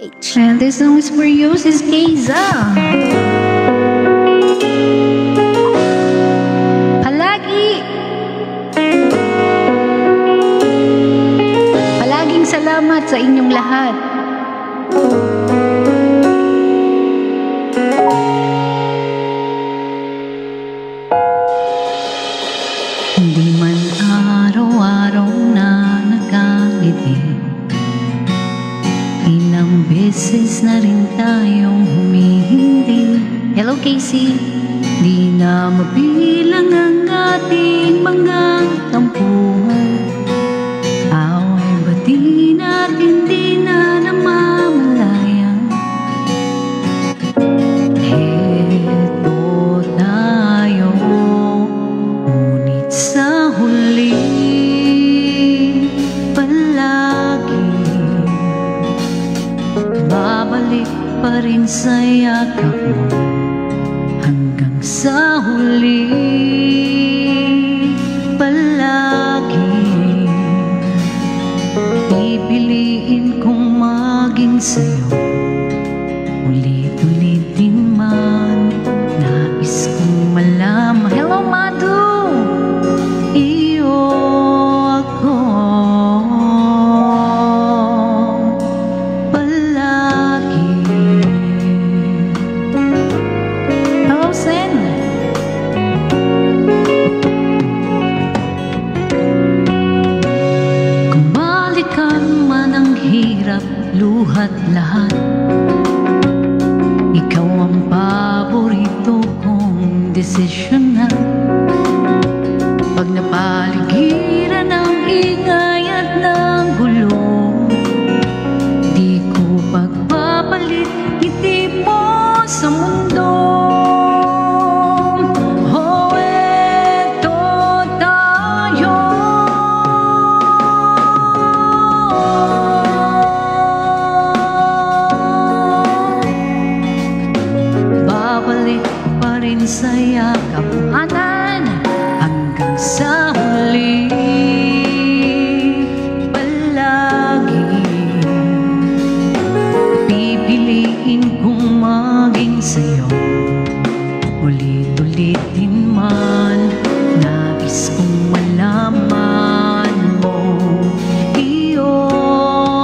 And this song is for you, Sis Keiza. Palaging salamat sa inyong lahat. Hindi man araw-araw na nakangiti, ilang beses na rin tayong humihindi. Hello, Casey. Di na mabilang ang ating mga tampuhan. Away bati natin di na namamalayan. Heto tayo, ngunit sa huli palagi babalik pa rin sa yakap mo. Hanggang sa huli palagi pipiliin kong maging sa'yo. Ulit-ulitin man nais kong malaman. Hello, Madu! Iyo ako palagi. Hello, Sen! Kung balikan man ang hirap, luhat lahat, ikaw ang paborito kong desisyon na. Pag napaligiran ng ingay at ng gulo, di ko pagpapalit ngiti mo sa mundo. Oh, eto tayo, babalik pa rin sa yakap-anan hanggang sa huli palagi pipiliin kong maging sa'yo. Ulit-ulitin man nais kong malaman mo. Iyo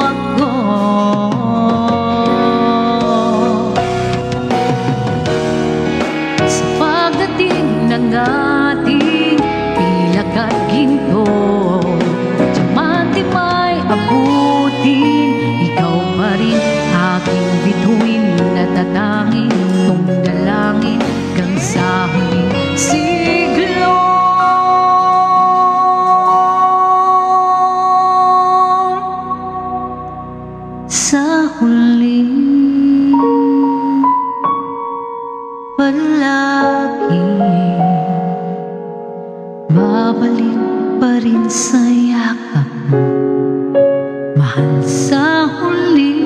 ako sa pagdating ng ating pilak at ginto. Diamante may abutin, ikaw pa rin aking bituin, natatangin kong dalangin hanggang sa huling siglo. Sa huli palagi babalik pa rin sa yakap mo. Mahal sa huli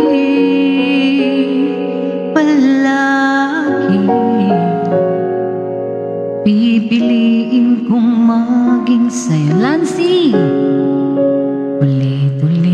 palagi pipiliin kong maging sa'yo. Lancy, ulit-ulit